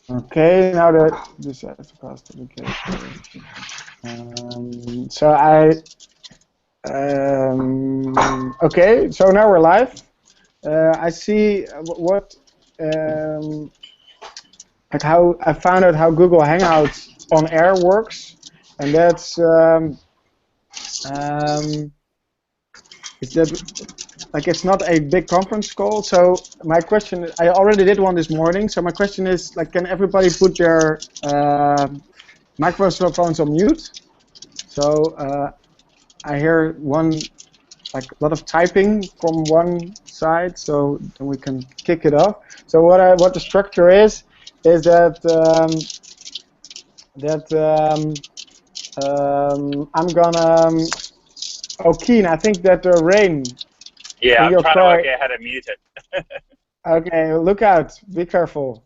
Okay, now that this has passed okay. So okay, so now we're live. I see what like how I found out how Google Hangouts on air works, and that's is that like it's not a big conference call. So my question, I already did one this morning. So my question is like, can everybody put their microphones on mute? So I hear like a lot of typing from one side, so then we can kick it off. So what the structure is that I'm gonna oh Keen, I think that the rain Yeah, in I'm your trying to work car. out how to mute it. Okay, look out, be careful.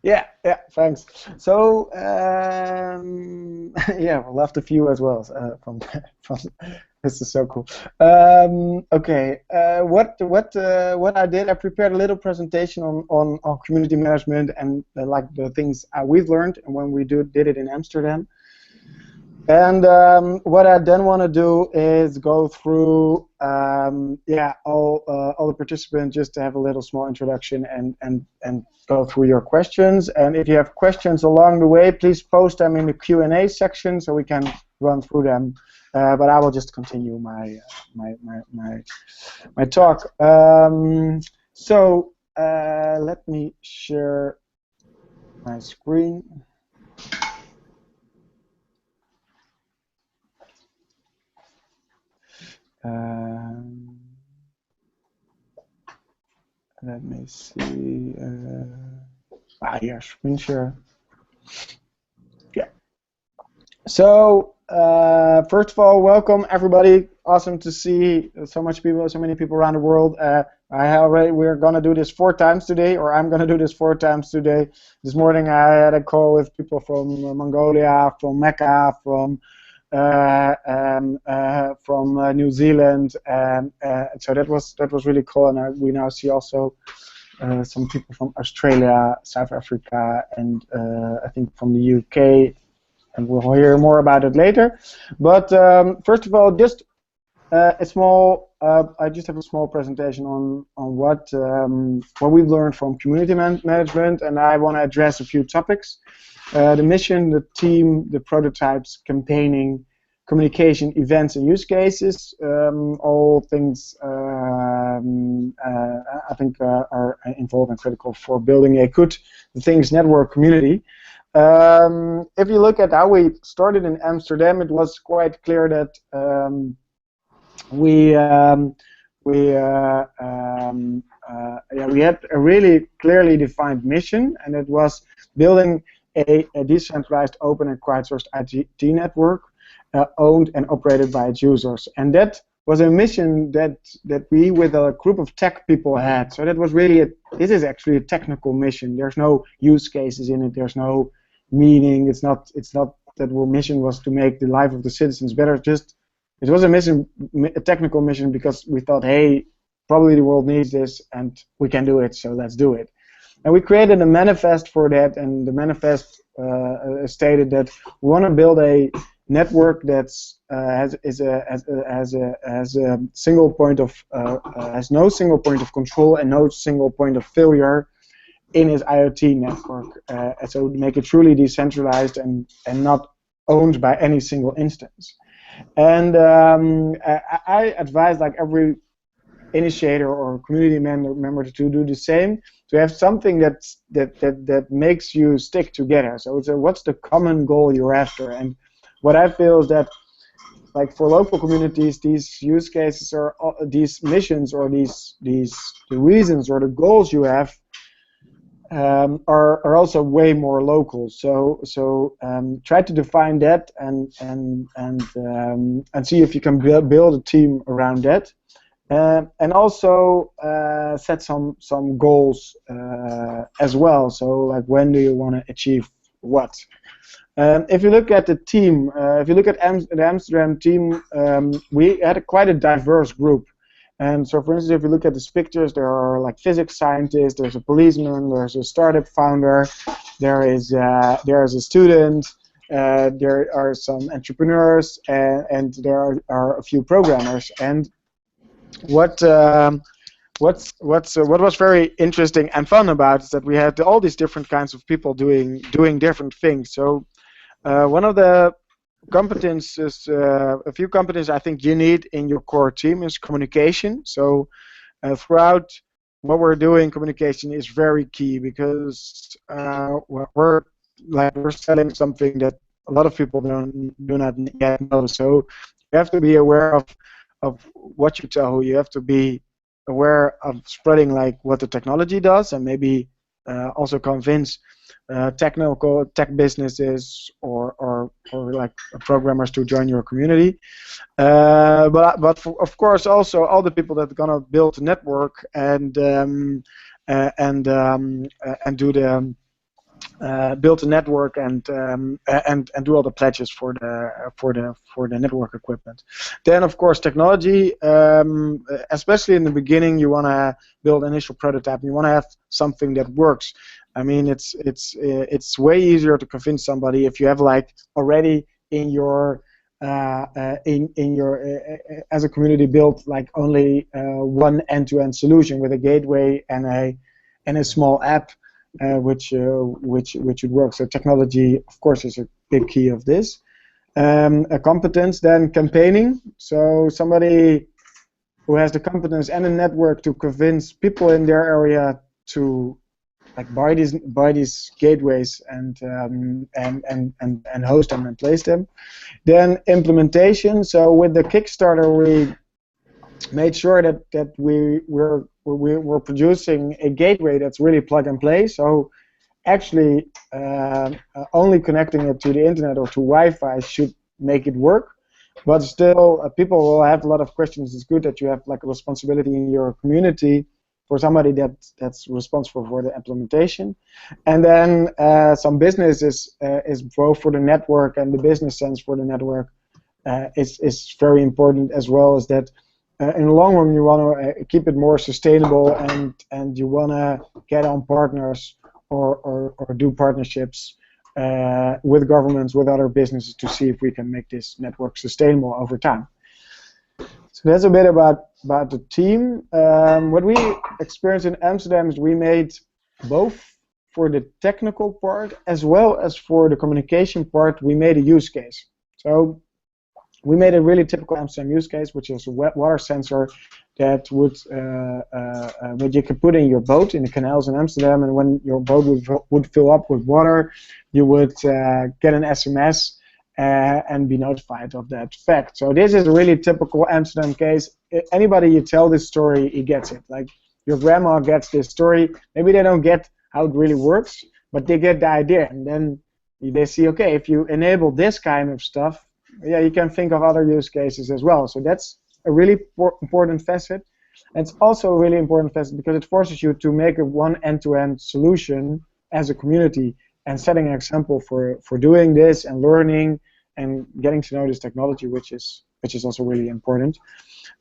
Yeah, thanks. So, yeah, we left a few as well from this is so cool. Okay, what I did, I prepared a little presentation on community management and like the things we've learned and when we did it in Amsterdam. And what I then want to do is go through, yeah, all the participants just to have a little small introduction and go through your questions. And if you have questions along the way, please post them in the Q&A section so we can run through them. But I will just continue my talk. So let me share my screen. Let me see. Here, screen share. Yeah. So first of all, welcome everybody. Awesome to see so many people around the world. We're gonna do this 4 times today, or I'm gonna do this 4 times today. This morning I had a call with people from Mongolia, from Mecca, from New Zealand, and so that was really cool. And we now see also some people from Australia, South Africa, and I think from the UK, and we'll hear more about it later. But first of all, just a small. I just have a small presentation on what we've learned from community management, and I want to address a few topics: the mission, the team, the prototypes, campaigning, communication, events, and use cases. All things I think are involved and critical for building a good things network community. If you look at how we started in Amsterdam, it was quite clear that we had a really clearly defined mission, and it was building a decentralized, open, and crowdsourced IT network owned and operated by its users. And that was a mission that we, with a group of tech people, had. So that was really this is actually a technical mission. There's no use cases in it. There's no meaning. It's not that our mission was to make the life of the citizens better. It was a technical mission because we thought, hey, probably the world needs this and we can do it, so let's do it. And we created a manifest for that, and the manifest stated that we want to build a network that's has a single point of has no single point of control and no single point of failure in its IoT network, so to make it truly decentralized and not owned by any single instance. And I advise like every initiator or community member to do the same, to have something that makes you stick together. So it's what's the common goal you're after? And what I feel is that, like for local communities, these use cases or these missions or the reasons or the goals you have are also way more local. So try to define that and see if you can build a team around that. And also set some goals as well. So like, when do you want to achieve what? If you look at the team, if you look at the Amsterdam team, we had quite a diverse group. And so, for instance, if you look at these pictures, there are like physics scientists, there's a policeman, there's a startup founder, there is a student, there are some entrepreneurs, and there are a few programmers. And what was very interesting and fun about is that we had all these different kinds of people doing different things. So one of the competences, a few competences I think you need in your core team is communication. So throughout what we're doing, communication is very key, because we're selling something that a lot of people do not yet know. So you have to be aware of what you tell who. You have to be aware of spreading like what the technology does, and maybe also convince tech businesses or like programmers to join your community. But of course also all the people that are gonna build a network and do the build a network and do all the pledges for the network equipment. Then of course technology, especially in the beginning, you want to build initial prototype. You want to have something that works. I mean, it's way easier to convince somebody if you have like already in your as a community built like only one end-to-end solution with a gateway and a small app. Which should work. So technology, of course, is a big key of this. A competence, then campaigning. So somebody who has the competence and a network to convince people in their area to like buy these gateways and host them and place them. Then implementation. So with the Kickstarter, we made sure that we're producing a gateway that's really plug and play. So actually only connecting it to the internet or to Wi-Fi should make it work. But still, people will have a lot of questions. It's good that you have like a responsibility in your community for somebody that's responsible for the implementation. And then some business is both for the network and the business sense for the network is very important, as well as that. In the long run, you want to keep it more sustainable, and you want to get on partners or do partnerships with governments, with other businesses, to see if we can make this network sustainable over time. So that's a bit about the team. What we experienced in Amsterdam is we made both for the technical part as well as for the communication part. We made a use case. So we made a really typical Amsterdam use case, which is a wet water sensor that that you could put in your boat in the canals in Amsterdam, and when your boat would fill up with water, you would get an SMS and be notified of that fact. So this is a really typical Amsterdam case. Anybody you tell this story, he gets it. Like your grandma gets this story. Maybe they don't get how it really works, but they get the idea, and then they see, okay, if you enable this kind of stuff, yeah, you can think of other use cases as well. So that's a really important facet. And it's also a really important facet because it forces you to make a one end-to-end solution as a community and setting an example for doing this and learning and getting to know this technology, which is also really important.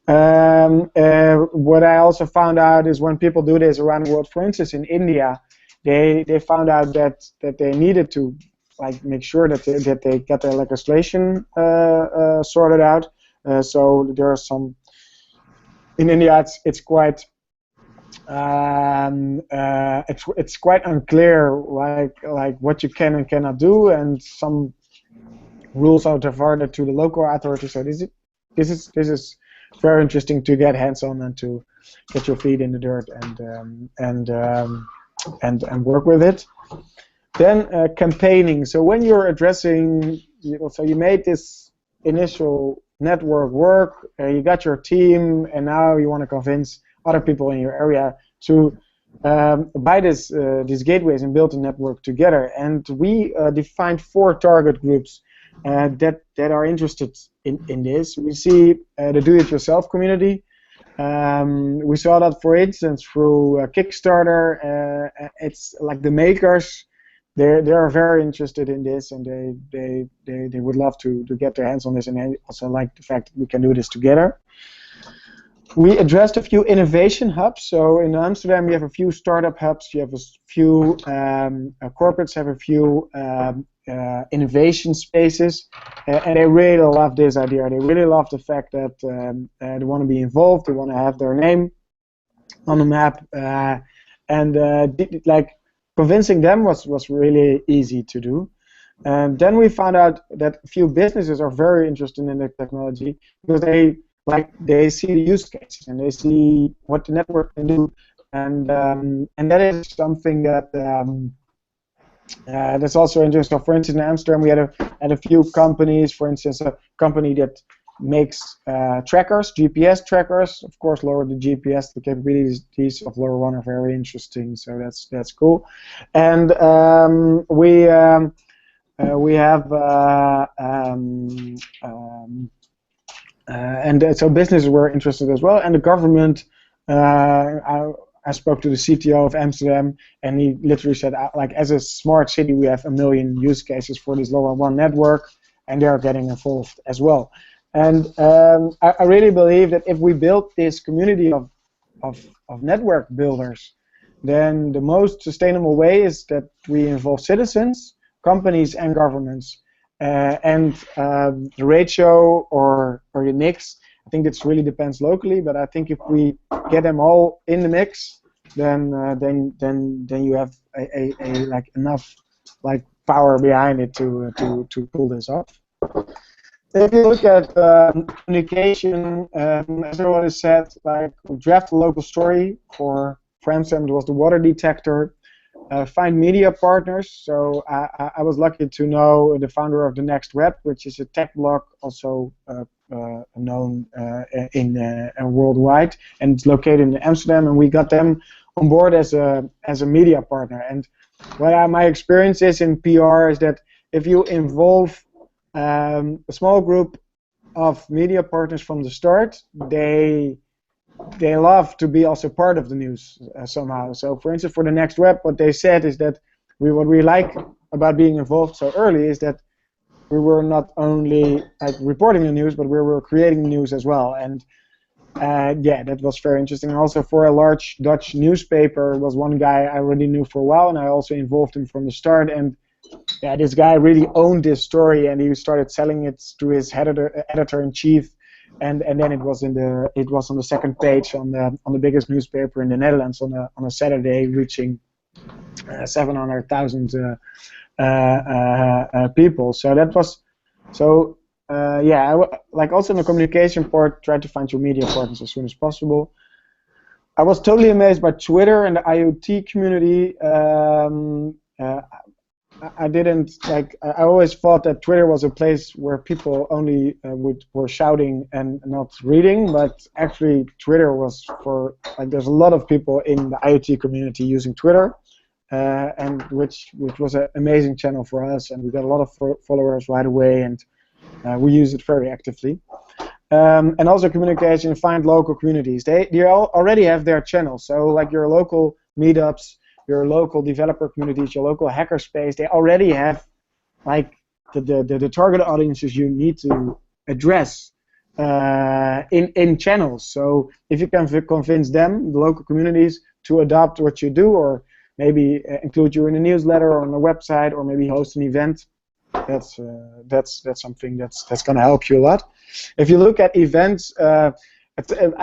What I also found out is when people do this around the world, for instance in India, they found out that they needed to like make sure that they get their legislation sorted out. So there are some in India. It's quite it's quite unclear like what you can and cannot do, and some rules are diverted to the local authorities. So this is very interesting to get hands on and to get your feet in the dirt and work with it. Then campaigning. So when you're addressing, so you made this initial network work, you got your team, and now you want to convince other people in your area to buy these gateways and build a network together. And we defined 4 target groups that are interested in this. We see the do-it-yourself community. We saw that, for instance, through Kickstarter. It's like the makers. They are very interested in this, and they would love to get their hands on this, and they also like the fact that we can do this together. We addressed a few innovation hubs. So in Amsterdam, you have a few startup hubs. You have a few corporates have a few innovation spaces, and they really love this idea. They really love the fact that they want to be involved. They want to have their name on the map, and like convincing them was really easy to do. And then we found out that a few businesses are very interested in the technology because they see the use cases and they see what the network can do, and that is something that that's also interesting. So for instance, in Amsterdam, we had a few companies. For instance, a company that makes trackers, GPS trackers. Of course, lower the GPS. The capabilities of LoRaWAN are very interesting, so that's cool. And we have and so businesses were interested as well, and the government. I spoke to the CTO of Amsterdam, and he literally said, like, as a smart city, we have 1 million use cases for this LoRaWAN network, and they are getting involved as well. And I really believe that if we build this community of network builders, then the most sustainable way is that we involve citizens, companies, and governments. And the ratio or the mix, I think it really depends locally. But I think if we get them all in the mix, then you have a like enough like power behind it to pull this off. If you look at communication, as I already said, like draft a local story for Amsterdam, it was the water detector. Find media partners. So I was lucky to know the founder of The Next Web, which is a tech blog also known in worldwide, and it's located in Amsterdam. And we got them on board as a media partner. And what my experience is in PR is that if you involve a small group of media partners from the start, they love to be also part of the news somehow. So for instance, for The Next Web, what they said is that what we like about being involved so early is that we were not only like reporting the news, but we were creating news as well. And yeah, that was very interesting. And also for a large Dutch newspaper was one guy I already knew for a while, and I also involved him from the start. And yeah, this guy really owned this story, and he started selling it to his editor-in-chief. And then it was on the second page on the biggest newspaper in the Netherlands on a Saturday, reaching 700,000 people. So that was yeah. Like also in the communication part, try to find your media partners as soon as possible. I was totally amazed by Twitter and the IoT community. I didn't like. I always thought that Twitter was a place where people only were shouting and not reading, but actually Twitter was for like. There's a lot of people in the IoT community using Twitter, and which was an amazing channel for us, and we got a lot of followers right away, and we use it very actively. And also communication, find local communities. They already have their channels, so like your local meetups, your local developer communities, your local hackerspace, they already have like the target audiences you need to address in channels. So if you can convince them, the local communities, to adopt what you do, or maybe include you in a newsletter or on a website, or maybe host an event, that's something that's going to help you a lot. If you look at events, I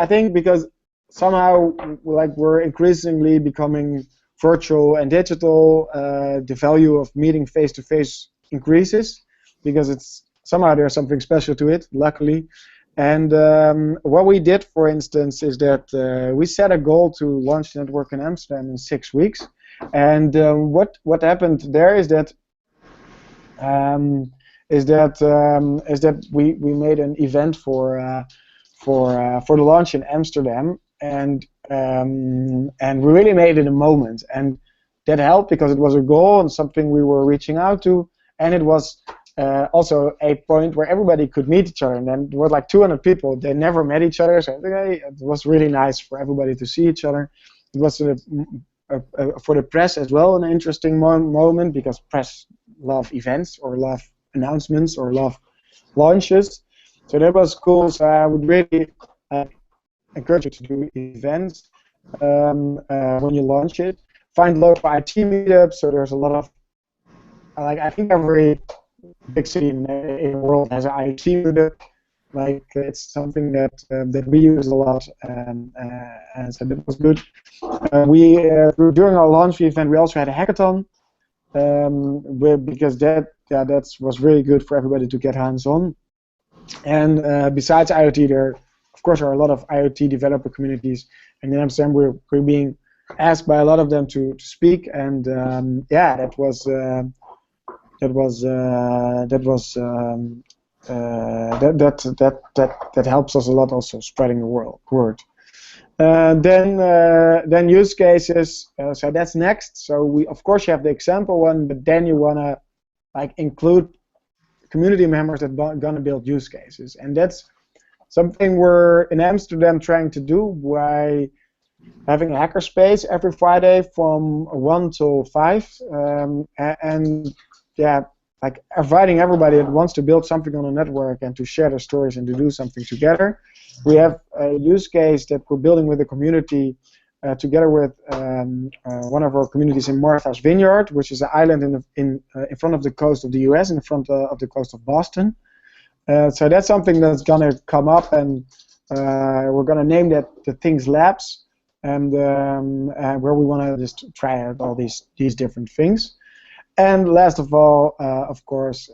think because somehow like we're increasingly becoming virtual and digital, the value of meeting face-to-face increases because it's somehow there's something special to it, luckily. And what we did, for instance, is that we set a goal to launch the network in Amsterdam in 6 weeks. And what happened there is that we made an event for the launch in Amsterdam, and we really made it a moment, and that helped because it was a goal and something we were reaching out to, and it was also a point where everybody could meet each other. And then there were like 200 people. They never met each other, so it was really nice for everybody to see each other. It was for the press as well an interesting moment because press love events or love announcements or love launches. So that was cool. So I would really encourage you to do events when you launch it. Find local IT meetups. So there's a lot of, like, I think every big city in the world has an IT meetup. Like, it's something that that we use a lot, and so that was good. During our launch event, we also had a hackathon, because that was really good for everybody to get hands-on. And besides IoT, there, of course, are a lot of IoT developer communities, and in Amsterdam we're being asked by a lot of them to speak, and yeah, that helps us a lot, also spreading the word. Then use cases. So that's next. So we, of course, you have the example one, but then you wanna like include community members that are gonna build use cases, and that's something we're in Amsterdam trying to do by having a hackerspace every Friday from 1 till 5, and yeah, like inviting everybody that wants to build something on a network and to share their stories and to do something together. We have a use case that we're building with the community together with one of our communities in Martha's Vineyard, which is an island in front of the coast of the US, in front of the coast of Boston. So that's something that's going to come up, and we're going to name that the Things Labs, and where we want to just try out all these different things. And last of all, of course,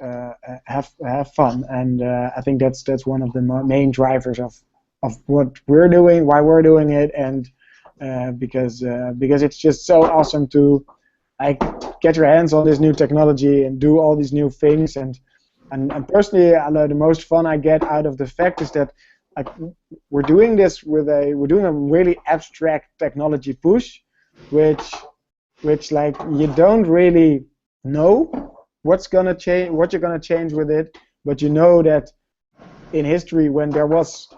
have fun, and I think that's one of the main drivers of what we're doing, why we're doing it, and because it's just so awesome to like get your hands on this new technology and do all these new things. And personally, the most fun I get out of the fact is that like we're doing this we're doing a really abstract technology push, which like you don't really know what's gonna change, what you're gonna change with it, but you know that in history when there was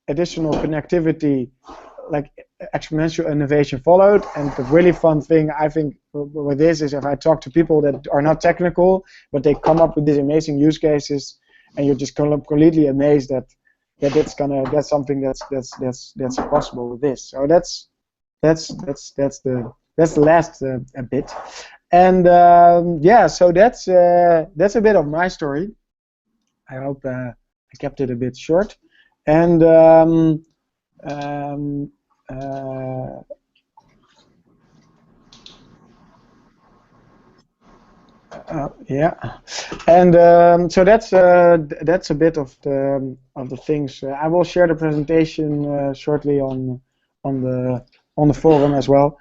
additional connectivity, like exponential innovation followed. And the really fun thing I think with this is if I talk to people that are not technical, but they come up with these amazing use cases, and you're just completely amazed that that's something that's possible with this. So that's the last bit. And yeah, so that's a bit of my story. I hope I kept it a bit short. And yeah, and so that's a bit of the things. I will share the presentation shortly on the forum as well.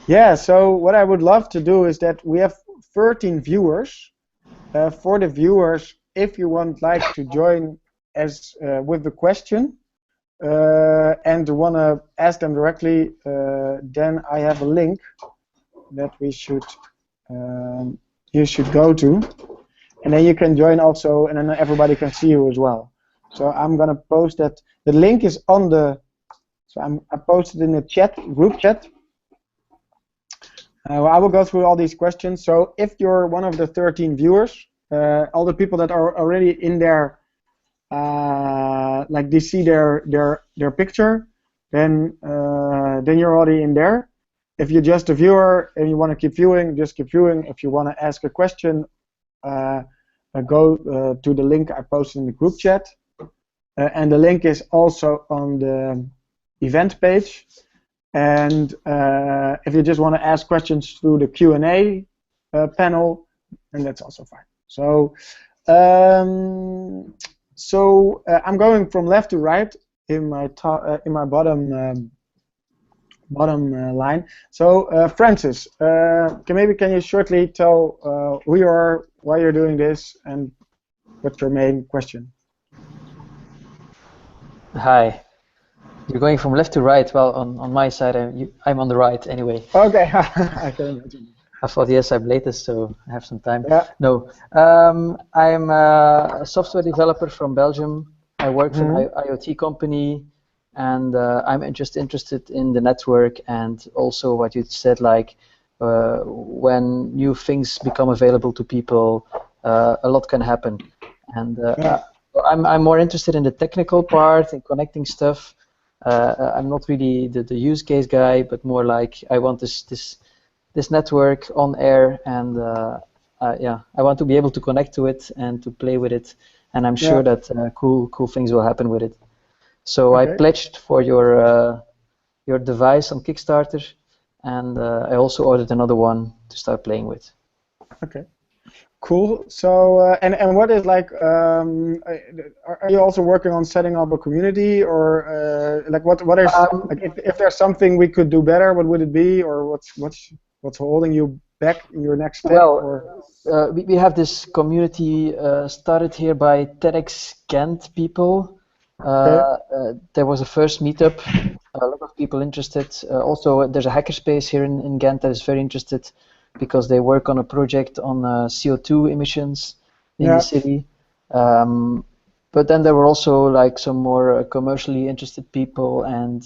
Yeah, so what I would love to do is that we have 13 viewers. For the viewers, if you would like to join as with the question and want to ask them directly, then I have a link that you should go to, and then you can join also, and then everybody can see you as well. So I'm gonna post that. The link is on the. So I posted in the group chat. I will go through all these questions. So if you're one of the 13 viewers, all the people that are already in there, like they see their picture, then you're already in there. If you're just a viewer and you want to keep viewing, just keep viewing. If you want to ask a question, go to the link I posted in the group chat, and the link is also on the event page. And if you just want to ask questions through the Q&A panel, then that's also fine. So, I'm going from left to right in my bottom line. So, Francis, can you shortly tell who you are, why you're doing this, and what's your main question? Hi. You're going from left to right. Well, on my side, I'm on the right anyway. Okay, I can imagine. I thought, yes, I'm latest, so I have some time. Yeah. No, I'm a software developer from Belgium. I work for an IoT company, and I'm just interested in the network and also what you said, like when new things become available to people, a lot can happen. And I'm more interested in the technical part, in connecting stuff. I'm not really the use case guy, but more like I want this network on air, and yeah, I want to be able to connect to it and to play with it, and I'm sure that cool things will happen with it. So I pledged for your device on Kickstarter, and I also ordered another one to start playing with. Okay. Cool. So, and what is like? Are you also working on setting up a community, or like what is like if there's something we could do better, what would it be, or what's holding you back in your next step? Well, we have this community started here by TEDx Ghent people. There was a first meetup. A lot of people interested. Also, there's a hackerspace here in Ghent that is very interested, because they work on a project on CO2 emissions in the city. But then there were also like some more commercially interested people, and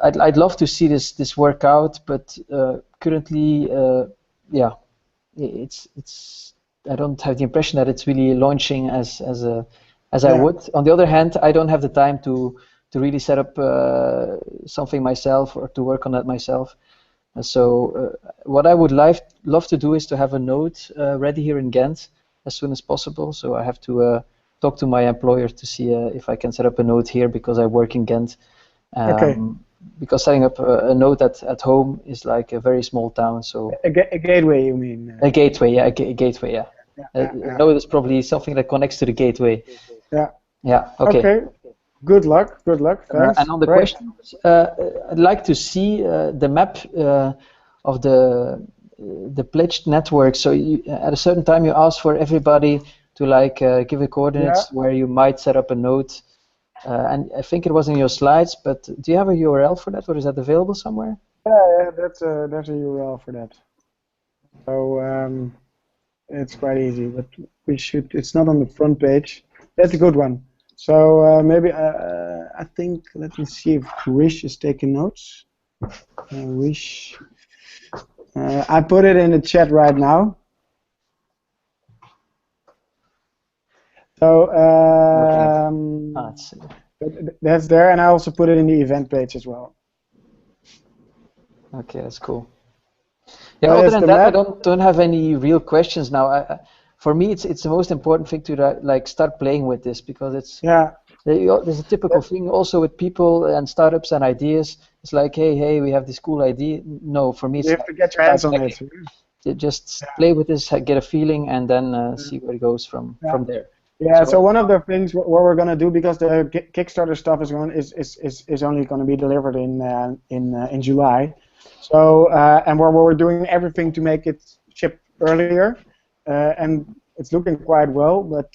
I'd love to see this work out, but currently, it's I don't have the impression that it's really launching as I would. On the other hand, I don't have the time to really set up something myself or to work on that myself. So what I would love to do is to have a node ready here in Ghent as soon as possible. So I have to talk to my employer to see if I can set up a node here, because I work in Ghent. Because setting up a node at home is like a very small town. So a gateway, you mean? A gateway, yeah. A gateway, yeah. A node is probably something that connects to the gateway. Yeah. Yeah. Okay. Good luck. Good luck. Thanks. And on the questions, I'd like to see the map of the pledged network. So at a certain time, you ask for everybody to like give the coordinates where you might set up a node. And I think it was in your slides, but do you have a URL for that, or is that available somewhere? Yeah, there's a URL for that. So it's quite easy, but it's not on the front page. That's a good one. So maybe I think, let me see if Rish is taking notes. Rish, I put it in the chat right now. So that's there, and I also put it in the event page as well. Okay, that's cool. Yeah, other than that, I don't have any real questions now. For me, it's the most important thing to like start playing with this, because it's there's a typical thing also with people and startups and ideas. It's like, hey, we have this cool idea. No, for me, it's you have to get your hands on it. Just play with this, get a feeling, and then see where it goes from there. Yeah. So one of the things what we're gonna do, because the Kickstarter stuff is only going to be delivered in July. So and we're doing everything to make it ship earlier. And it's looking quite well, but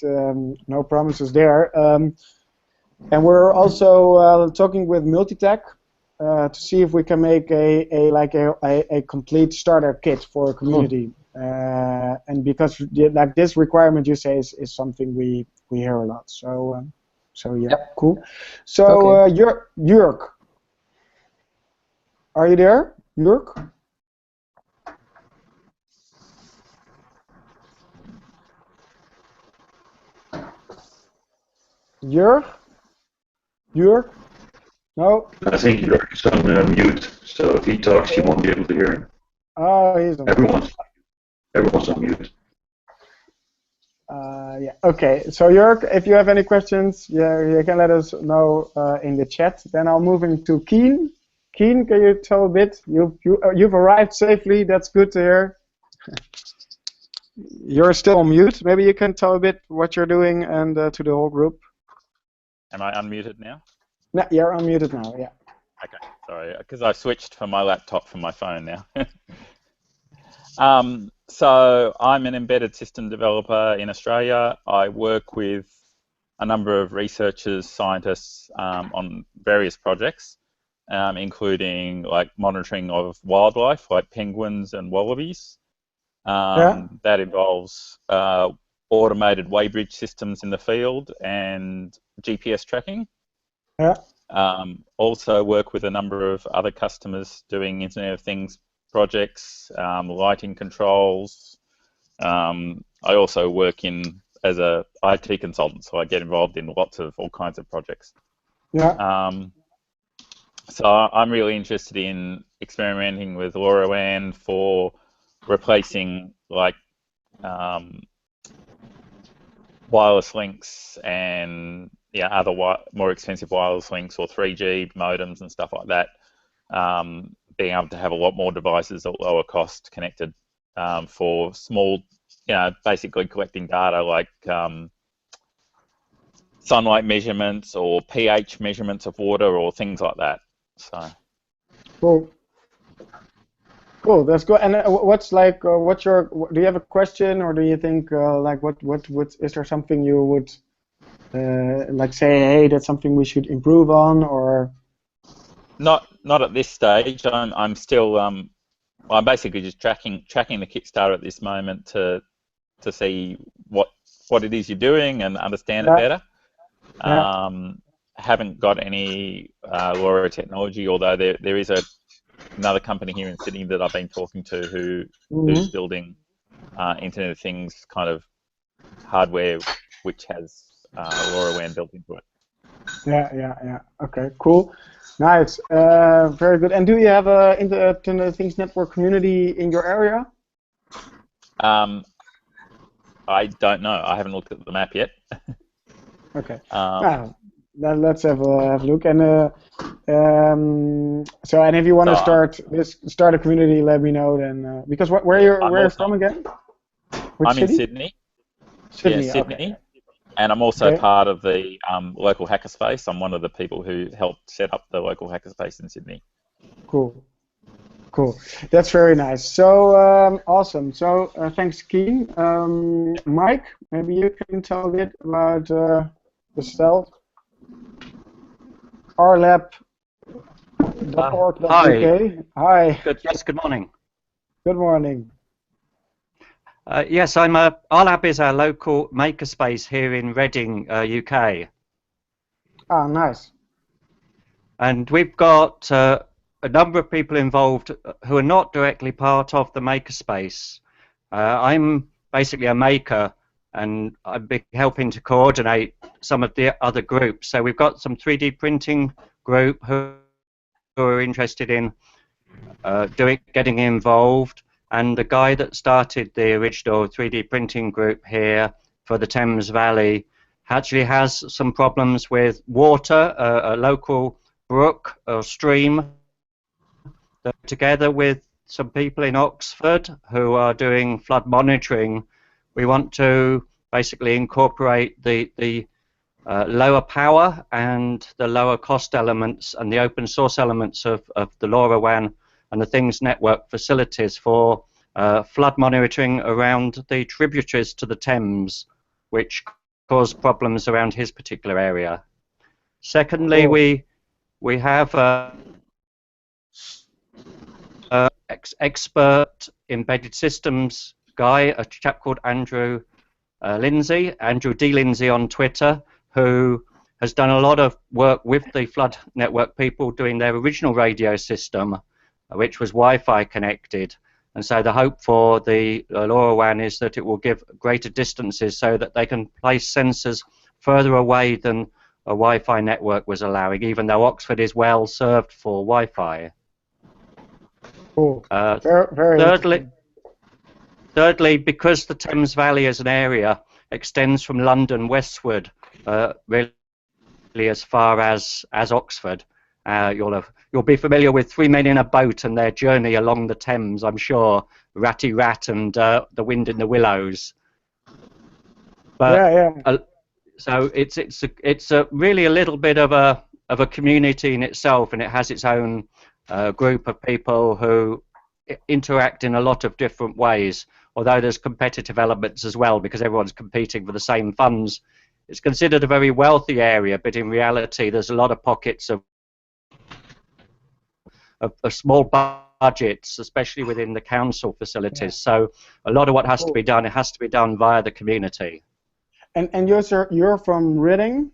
no promises there. And we're also talking with Multitech to see if we can make a complete starter kit for a community. And because like this requirement you say is something we hear a lot. So yeah, cool. So Jörg, are you there, Jörg? Jörg? No? I think Jörg is on mute, so if he talks, you won't be able to hear him. Oh, he's on mute. Everyone's on mute. Yeah. Okay. So Jörg, if you have any questions, you can let us know in the chat. Then I'll move into Keen. Keen, can you tell a bit? You've arrived safely. That's good to hear. You're still on mute. Maybe you can tell a bit what you're doing and to the whole group. Am I unmuted now? No, you're unmuted now, yeah. Okay, sorry, because I switched from my laptop from my phone now. So I'm an embedded system developer in Australia. I work with a number of researchers, scientists on various projects, including like monitoring of wildlife like penguins and wallabies. That involves automated weighbridge systems in the field and GPS tracking. Also work with a number of other customers doing Internet of Things projects, lighting controls. I also work in as a IT consultant, so I get involved in lots of all kinds of projects. Yeah. So I'm really interested in experimenting with LoRaWAN for replacing like wireless links and other more expensive wireless links or 3G modems and stuff like that. Being able to have a lot more devices at lower cost connected for small, basically collecting data like sunlight measurements or pH measurements of water or things like that. So. Cool. Cool, that's good. And what's your? Do you have a question, or do you think what is there something you would like say? Hey, that's something we should improve on, or? Not at this stage. I'm still I'm basically just tracking the Kickstarter at this moment to see what it is you're doing and understand it better. Yeah. Haven't got any LoRa technology, although there is another company here in Sydney that I've been talking to who's building Internet of Things kind of hardware which has LoRaWAN built into it. Yeah. Okay, cool. Nice. Very good. And do you have a Internet of Things network community in your area? I don't know. I haven't looked at the map yet. Okay. Let's have a look. And and if you want to start a community, let me know then. Because where are you from again? I'm in Sydney. Sydney. Yeah, Sydney. Okay. And I'm also part of the local hackerspace. I'm one of the people who helped set up the local hackerspace in Sydney. Cool. That's very nice. So awesome. So thanks, Keen. Mike, maybe you can tell a bit about the stealth. rlab.org.uk. Hi. Good morning. Good morning. Yes, rlab is our local makerspace here in Reading, UK. Ah, nice. And we've got a number of people involved who are not directly part of the makerspace. I'm basically a maker, and I've been helping to coordinate some of the other groups. So we've got some 3D printing group who are interested in getting involved. And the guy that started the original 3D printing group here for the Thames Valley actually has some problems with water, a local brook or stream. Together with some people in Oxford who are doing flood monitoring, we want to basically incorporate the lower power and the lower cost elements and the open source elements of the LoRaWAN and the Things Network facilities for flood monitoring around the tributaries to the Thames, which cause problems around his particular area. Secondly, we have expert embedded systems guy, a chap called Andrew D. Lindsay on Twitter, who has done a lot of work with the Flood Network people doing their original radio system, which was Wi-Fi connected. And so the hope for the LoRaWAN is that it will give greater distances so that they can place sensors further away than a Wi-Fi network was allowing, even though Oxford is well served for Wi-Fi. Cool. Very thirdly, because the Thames Valley as an area extends from London westward, really as far as Oxford, you'll be familiar with Three Men in a Boat and their journey along the Thames, I'm sure. Ratty Rat and The Wind in the Willows. But so it's really a little bit of a community in itself, and it has its own group of people who interact in a lot of different ways. Although there's competitive elements as well, because everyone's competing for the same funds. It's considered a very wealthy area, but in reality, there's a lot of pockets of small budgets, especially within the council facilities. So a lot of what has to be done, it has to be done via the community. And you're from Reading?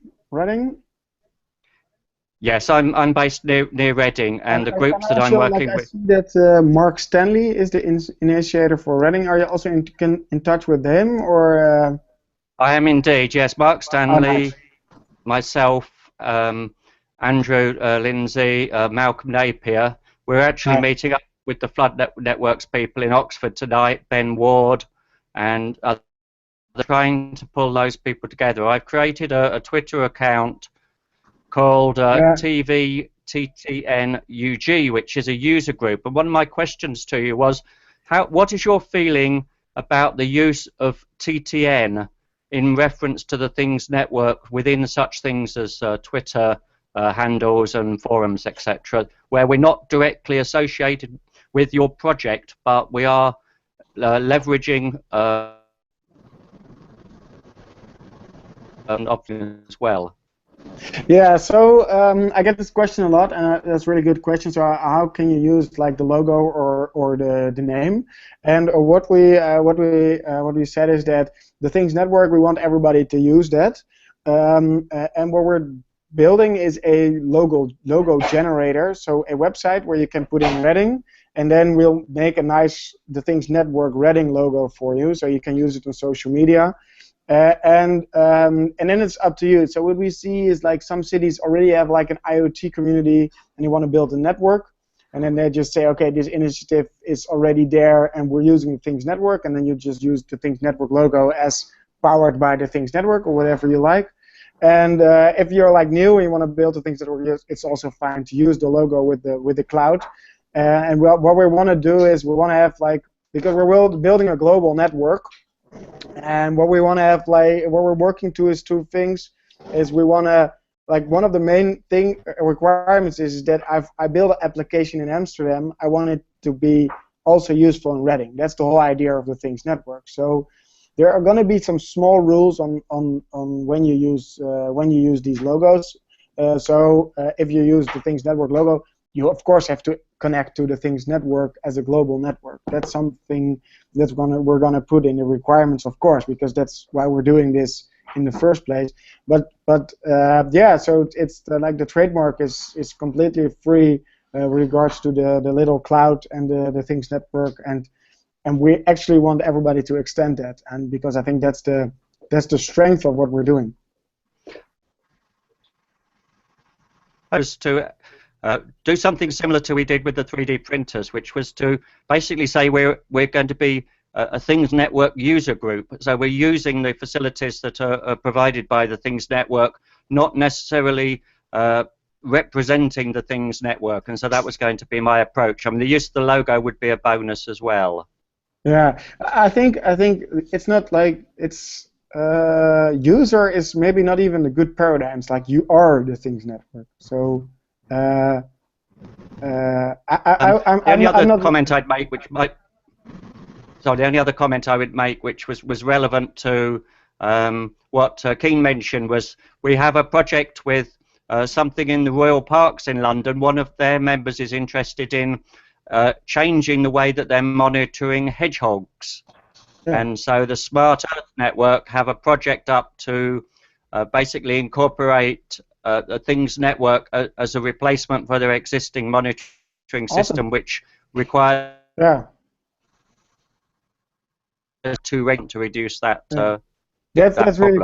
Yes, I'm based near Reading, and the groups that I'm working with. I see that Mark Stanley is the initiator for Reading. Are you also in touch with him, or? I am indeed, yes. Mark Stanley, nice. myself, Andrew Lindsay, Malcolm Napier. We're actually Nice. meeting up with the Flood Networks people in Oxford tonight, Ben Ward, and trying to pull those people together. I've created a Twitter account called Yeah. TVTTNUG, which is a user group. And one of my questions to you was, what is your feeling about the use of TTN in reference to the Things Network within such things as Twitter handles and forums, etc., where we're not directly associated with your project, but we are leveraging as well? Yeah, so I get this question a lot, and that's a really good question. So how can you use like the logo or the name? And what we said is that the Things Network, we want everybody to use that, and what we're building is a logo generator, so a website where you can put in Reading, and then we'll make a nice the Things Network Reading logo for you, so you can use it on social media. And then it's up to you. So what we see is like some cities already have like an IoT community and they want to build a network, and then they just say, okay, this initiative is already there and we're using the Things Network, and then you just use the Things Network logo as powered by the Things Network or whatever you like. And if you're like new and you want to build the Things Network, it's also fine to use the logo with the cloud. And what we want to do is we want to have like, because we're building a global network. And what we want to have, like, what we're working to is two things. Is we want to, like, one of the main requirements is that I build an application in Amsterdam. I want it to be also useful in Reading. That's the whole idea of the Things Network. So there are going to be some small rules on when you use these logos. So if you use the Things Network logo, you of course have to connect to the Things Network as a global network. That's something that's we're gonna put in the requirements, of course, because that's why we're doing this in the first place. But yeah, so it's like the trademark is completely free with regards to the little cloud and the Things Network, and we actually want everybody to extend that, and because I think that's the strength of what we're doing. To do something similar to we did with the 3D printers, which was to basically say we're going to be a Things Network user group. So we're using the facilities that are provided by the Things Network, not necessarily representing the Things Network. And so that was going to be my approach. I mean, the use of the logo would be a bonus as well. Yeah, I think it's not like it's user is maybe not even a good paradigm. It's like you are the Things Network. So. The only other comment I'd make, which might, sorry, the only other comment I would make, which was relevant to what Keane mentioned, was we have a project with something in the Royal Parks in London. One of their members is interested in changing the way that they're monitoring hedgehogs, and so the Smart Earth Network have a project up to basically incorporate the Things Network as a replacement for their existing monitoring system, which requires to reduce that. That's really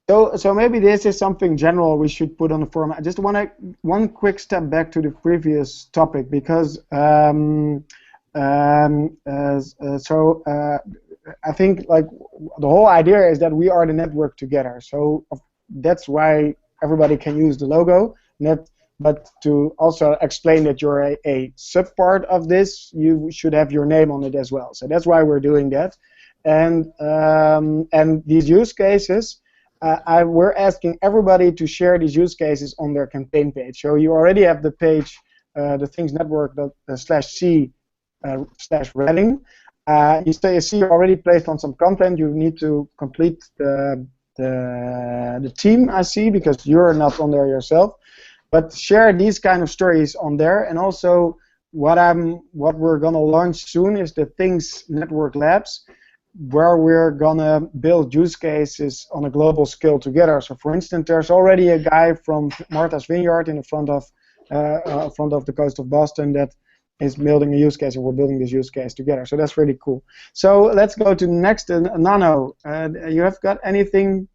cool. So maybe this is something general we should put on the forum. I just want one quick step back to the previous topic, because I think like the whole idea is that we are the network together. So that's why everybody can use the logo, but to also explain that you're a sub-part of this, you should have your name on it as well. So that's why we're doing that. And these use cases, we're asking everybody to share these use cases on their campaign page. So you already have the page, the Things Network /c/Reading. You see you're already placed on some content. You need to complete the team, I see, because you're not on there yourself, but share these kind of stories on there. And also what we're gonna launch soon is the Things Network Labs, where we're gonna build use cases on a global scale together. So for instance, there's already a guy from Martha's Vineyard in the front of the coast of Boston that is building a use case, and we're building this use case together. So that's really cool. So let's go to the next. Nano, you have got anything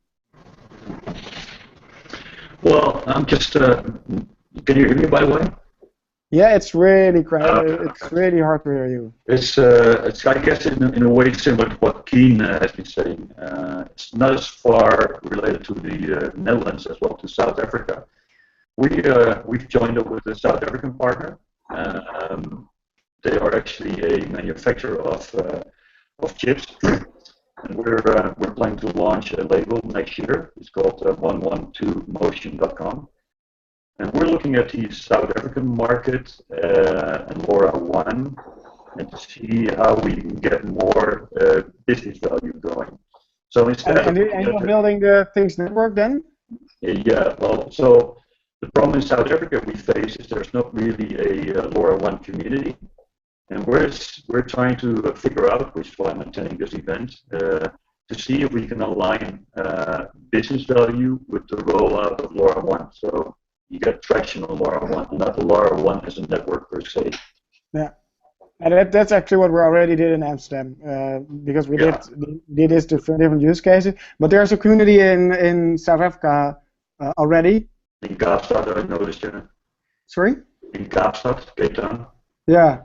Well, I'm just. Can you hear me, by the way? Yeah, it's really it's really hard to hear you. It's I guess in a way similar to what Keen has been saying. It's not as far related to the Netherlands as well to South Africa. We've joined up with a South African partner. They are actually a manufacturer of chips, and we're planning to launch a label next year. It's called 112motion.com. And we're looking at the South African market and LoRaWAN, and to see how we can get more business value going. So instead and you're building the Things Network then? Yeah, well, so the problem in South Africa we face is there's not really a LoRaWAN community, and we're trying to figure out, which is why I'm attending this event, to see if we can align business value with the rollout of LoRaWAN. So you get traction on LoRaWAN, not the LoRaWAN as a network per se. Yeah, and that's actually what we already did in Amsterdam, because we did this different use cases. But there's a community in South Africa already. In Kaapstad, I noticed, yeah. Sorry? In Kaapstad, Cape Town. Yeah.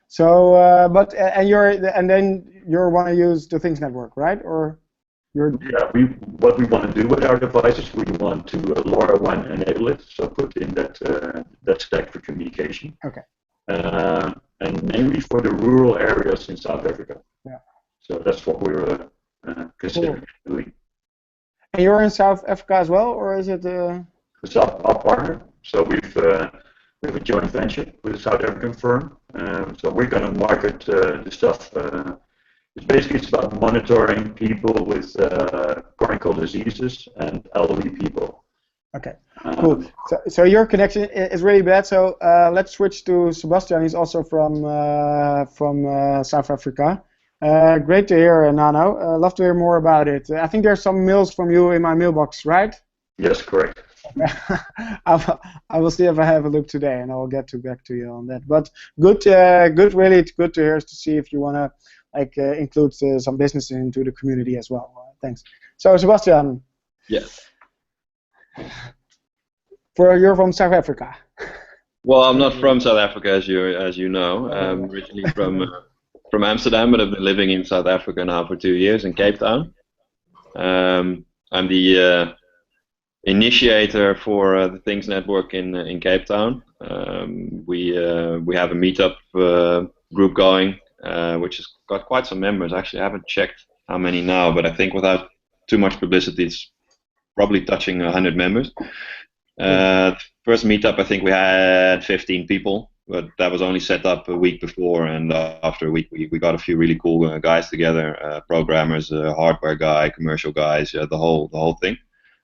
So, and then you want to use the Things Network, right? Or you're... Yeah, what we want to do with our devices, we want to LoRaWAN enable it, so put in that stack for communication. Okay. And mainly for the rural areas in South Africa. Yeah. So that's what we're considering doing. And you're in South Africa as well, or is it? It's our partner. So we have a joint venture with a South African firm. So we're going to market the stuff. It's about monitoring people with chronic diseases and elderly people. Okay, cool. So your connection is really bad. So let's switch to Sebastian. He's also from South Africa. Great to hear, Nano. Love to hear more about it. I think there's some mails from you in my mailbox, right? Yes, correct. I will see if I have a look today, and I'll get back to you on that. But good, really, it's good to hear to see if you want to include some business into the community as well. Thanks. So, Sebastian. Yes. You're from South Africa. Well, I'm not from South Africa, as you know. I'm originally from Amsterdam, but I've been living in South Africa now for 2 years in Cape Town. I'm the initiator for the Things Network in Cape Town. We have a meetup group going, which has got quite some members. Actually, I haven't checked how many now, but I think without too much publicity, it's probably touching 100 members. First meetup, I think we had 15 people, but that was only set up a week before, and after a week we got a few really cool guys together, programmers, hardware guy, commercial guys, the whole thing.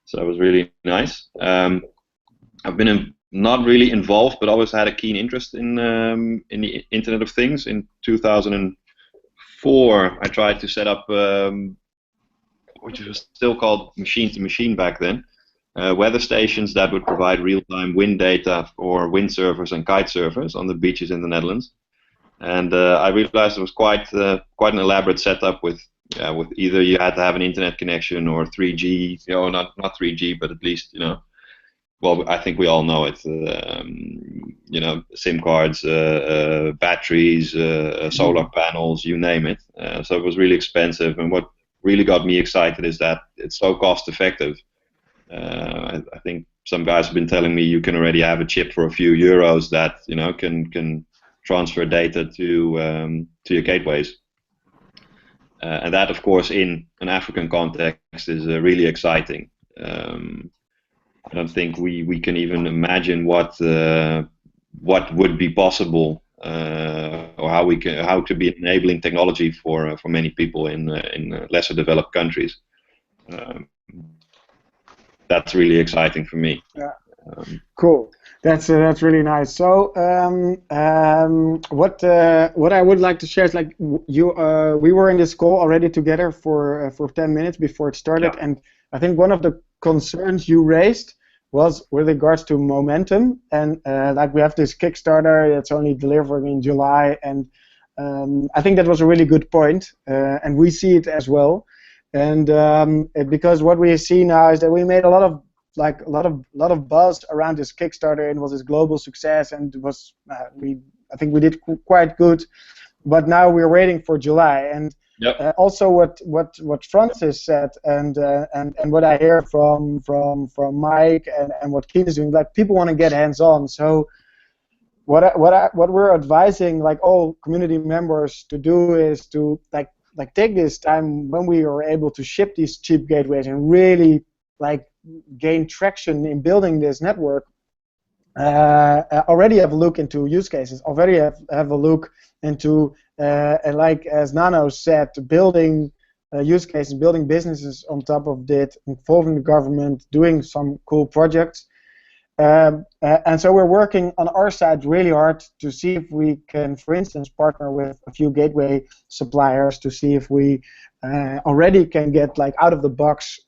So it was really nice. I've been not really involved, but always had a keen interest in the Internet of Things. In 2004, I tried to set up, which was still called machine to machine back then, weather stations that would provide real-time wind data for wind surfers and kite surfers on the beaches in the Netherlands. And I realized it was quite an elaborate setup with either you had to have an internet connection or 3G, not 3G, but at least, well, I think we all know it, SIM cards, batteries, solar panels, you name it. So it was really expensive, and what really got me excited is that it's so cost effective. I think some guys have been telling me you can already have a chip for a few euros that can transfer data to your gateways. And that, of course, in an African context is really exciting. I don't think we can even imagine what would be possible, or how to be enabling technology for many people in lesser developed countries. That's really exciting for me. Yeah. Cool. That's really nice. So what I would like to share is we were in this call already together for 10 minutes before it started, and I think one of the concerns you raised was with regards to momentum, and we have this Kickstarter that's only delivering in July, and I think that was a really good point, and we see it as well. And because what we see now is that we made a lot of like a lot of buzz around this Kickstarter, and it was this global success, and it was I think we did quite good, but now we're waiting for July. And also what Francis said, and what I hear from Mike and what Keen is doing, like people want to get hands-on. So what we're advising like all community members to do is to like take this time when we are able to ship these cheap gateways and really like gain traction in building this network. Already have a look into use cases. Already have a look into like as Nano said, building use cases, building businesses on top of it, involving the government, doing some cool projects. And so we're working on our side really hard to see if we can, for instance, partner with a few gateway suppliers to see if we already can get like out of the box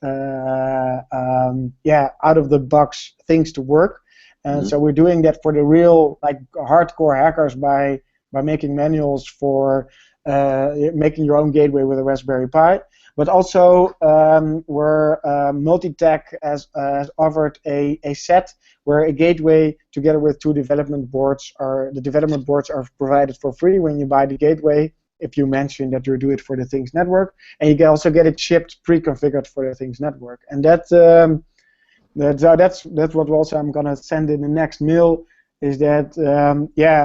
things to work. And so we're doing that for the real like hardcore hackers by making manuals for making your own gateway with a Raspberry Pi. But also where Multitech has offered a set where a gateway together with two development boards are provided for free when you buy the gateway, if you mention that you do it for the Things network, and you can also get it shipped pre-configured for the Things network. And that's what also I'm gonna send in the next mail. Is that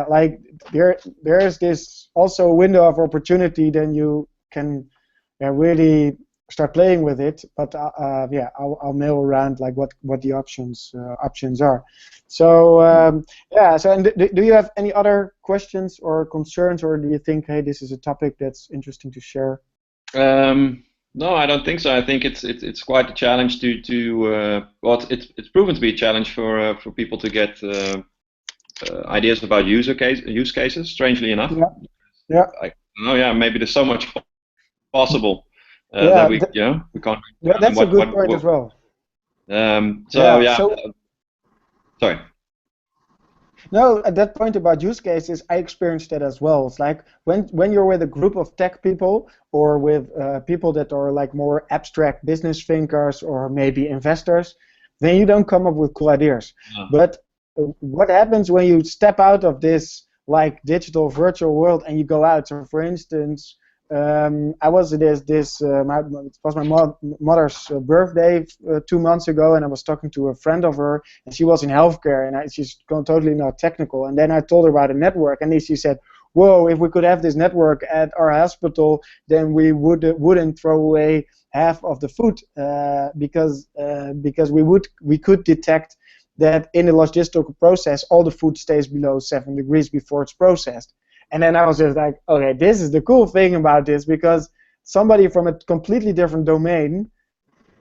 like there is this also window of opportunity, then you can really start playing with it. But I'll mail around like what the options are. So so and do you have any other questions or concerns, or do you think, hey, this is a topic that's interesting to share? No, I don't think so. I think it's quite a challenge to it's proven to be a challenge for people to get ideas about use cases. Strangely enough. Maybe there's so much possible that we can't. Yeah, that's a good point as well. Sorry. No, at that point about use cases, I experienced that as well. It's like when you're with a group of tech people or with people that are like more abstract business thinkers or maybe investors, then you don't come up with cool ideas. Yeah. But what happens when you step out of this like digital virtual world and you go out? So for instance, I was at it was my mother's birthday 2 months ago, and I was talking to a friend of her, and she was in healthcare, and she's totally not technical. And then I told her about a network, and then she said, "Whoa! If we could have this network at our hospital, then we wouldn't throw away half of the food because we could detect that in the logistical process, all the food stays below 7 degrees before it's processed." And then I was just like, okay, this is the cool thing about this, because somebody from a completely different domain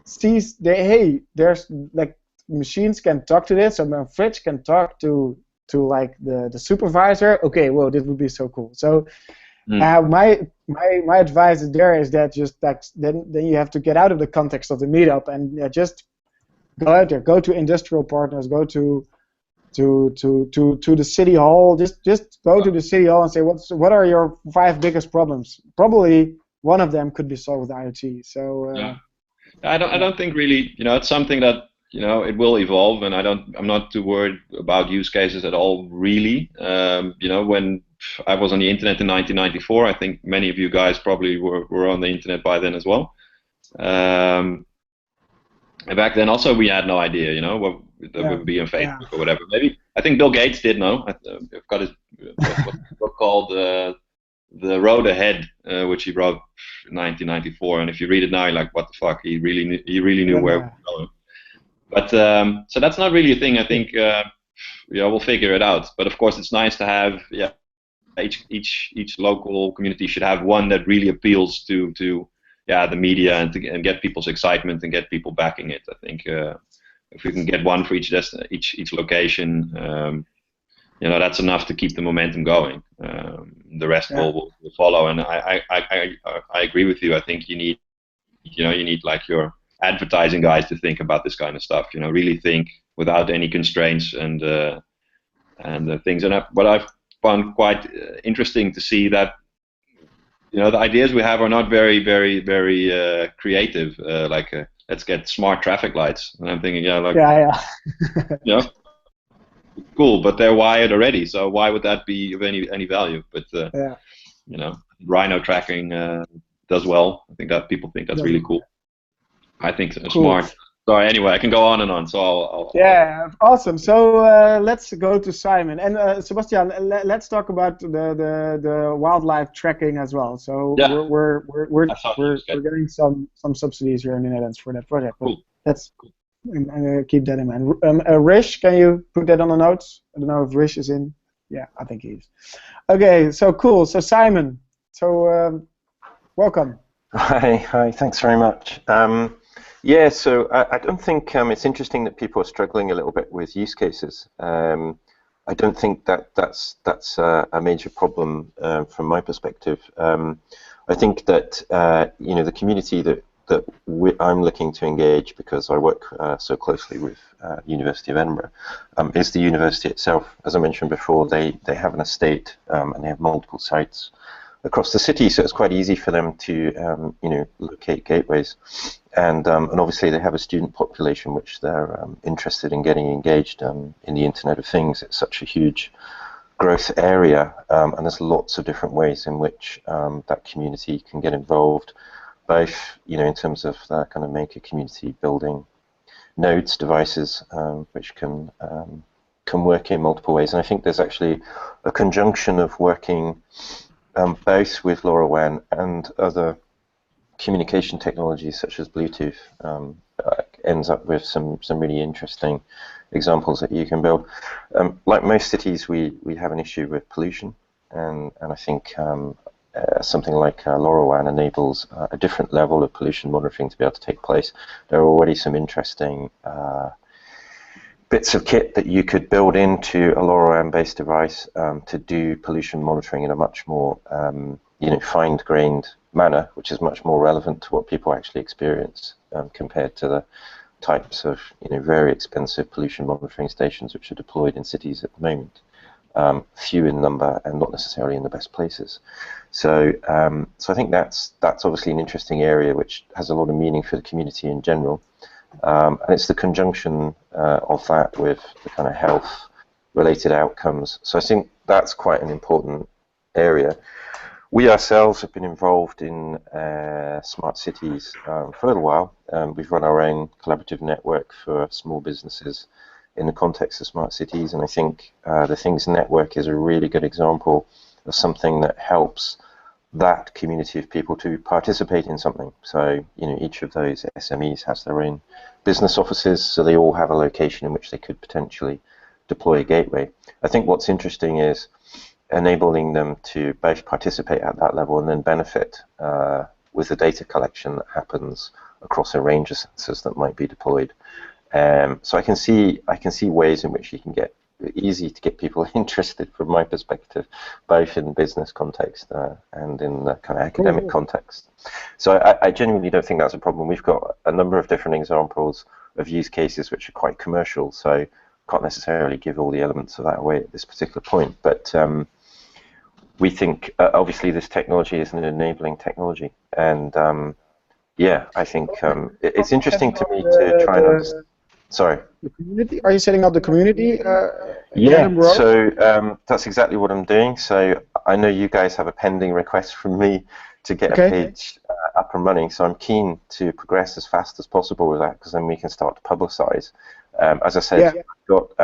sees that, hey, there's like machines can talk to this, so my fridge can talk to like the supervisor. Okay, well, this would be so cool. So my advice there is that just like then you have to get out of the context of the meetup and just go out there, go to industrial partners, go to the city hall. Just go to the city hall and say what are your 5 biggest problems. Probably one of them could be solved with IoT. So I don't think really, it's something that it will evolve, and I'm not too worried about use cases at all really. When I was on the internet in 1994, I think many of you guys probably were on the internet by then as well. And back then also we had no idea, what would be on Facebook or whatever. Maybe I think Bill Gates did know. I've got his book called The Road Ahead, which he wrote in 1994. And if you read it now, you're like, what the fuck? He really knew where we were going. But so that's not really a thing. I think we'll figure it out. But of course, it's nice to have each local community should have one that really appeals to the media and get people's excitement and get people backing it. I think if we can get one for each location, that's enough to keep the momentum going. The rest will follow. And I agree with you. I think you need like your advertising guys to think about this kind of stuff. Really think without any constraints and things. And what I've found quite interesting to see that the ideas we have are not very, very, very creative. Like let's get smart traffic lights. And I'm thinking, yeah, like, Yeah. yeah, cool, but they're wired already, so why would that be of any value? But Yeah. you know, Rhino tracking does well. I think that people think that's really cool. I think Cool. smart. Sorry, anyway, I can go on and on. So I'll Yeah, awesome. So let's go to Simon and Sebastian. Let's talk about the wildlife tracking as well. So Yeah. we're I thought it was good. getting some subsidies here in the Netherlands for that project. But Cool. let's keep that in mind. Rish, can you put that on the notes? I don't know if Rish is in. Yeah, I think he is. Okay, so cool. So Simon, so welcome. Hi. Thanks very much. Yeah, so I don't think it's interesting that people are struggling a little bit with use cases. I don't think that's a major problem from my perspective. I think that the community that I'm looking to engage, because I work so closely with University of Edinburgh, is the university itself. As I mentioned before, they have an estate and they have multiple sites across the city, so it's quite easy for them to locate gateways, and obviously they have a student population which they're interested in getting engaged in the Internet of Things. It's such a huge growth area, and there's lots of different ways in which that community can get involved, both in terms of the kind of maker community building nodes, devices, which can work in multiple ways. And I think there's actually a conjunction of working both with LoRaWAN and other communication technologies such as Bluetooth, ends up with some really interesting examples that you can build. Like most cities, we have an issue with pollution, and I think something like LoRaWAN enables a different level of pollution monitoring to be able to take place. There are already some interesting bits of kit that you could build into a LoRaWAN-based device to do pollution monitoring in a much more fine-grained manner, which is much more relevant to what people actually experience compared to the types of very expensive pollution monitoring stations which are deployed in cities at the moment. Few in number and not necessarily in the best places. So I think that's obviously an interesting area which has a lot of meaning for the community in general. And it's the conjunction of that with the kind of health-related outcomes. So I think that's quite an important area. We ourselves have been involved in smart cities for a little while. We've run our own collaborative network for small businesses in the context of smart cities, and I think the Things Network is a really good example of something that helps that community of people to participate in something. So each of those SMEs has their own business offices, so they all have a location in which they could potentially deploy a gateway. I think what's interesting is enabling them to both participate at that level and then benefit with the data collection that happens across a range of sensors that might be deployed. So I can see ways in which you can get easy to get people interested from my perspective, both in the business context and in the kind of academic context. So I genuinely don't think that's a problem. We've got a number of different examples of use cases which are quite commercial, so can't necessarily give all the elements of that away at this particular point. But we think obviously this technology is an enabling technology, and yeah, I think it's interesting to me to try and understand. Sorry. The community? Are you setting up the community? Yeah, so that's exactly what I'm doing. So I know you guys have a pending request from me to get a page up and running, so I'm keen to progress as fast as possible with that, because then we can start to publicize. As I said, I've got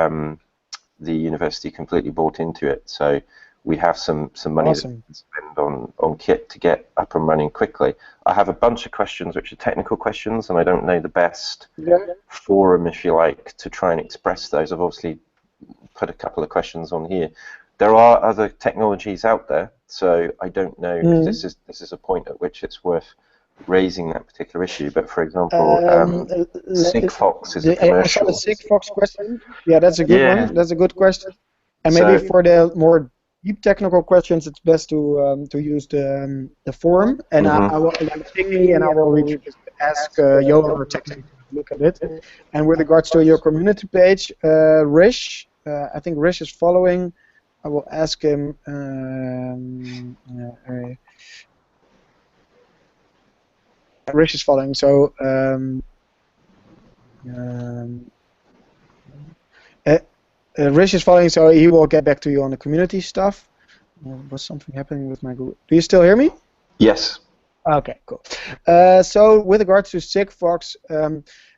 the university completely bought into it, so we have some money that we can spend on kit to get up and running quickly. I have a bunch of questions which are technical questions, and I don't know the best forum, if you like, to try and express those. I've obviously put a couple of questions on here. There are other technologies out there, so I don't know if this is a point at which it's worth raising that particular issue. But for example, Sigfox is a commercial. The Sigfox question. Yeah, that's a good one. That's a good question. And maybe for the more deep technical questions, it's best to use the forum, and I will ping me, and I will ask Johan or text him to look at it. And with regards to your community page, Rish, I think Rish is following. I will ask him. Rish is following, so Um, Rich is following, so he will get back to you on the community stuff. Was something happening with my Google? Do you still hear me? Yes. Okay, cool. So with regards to Sigfox,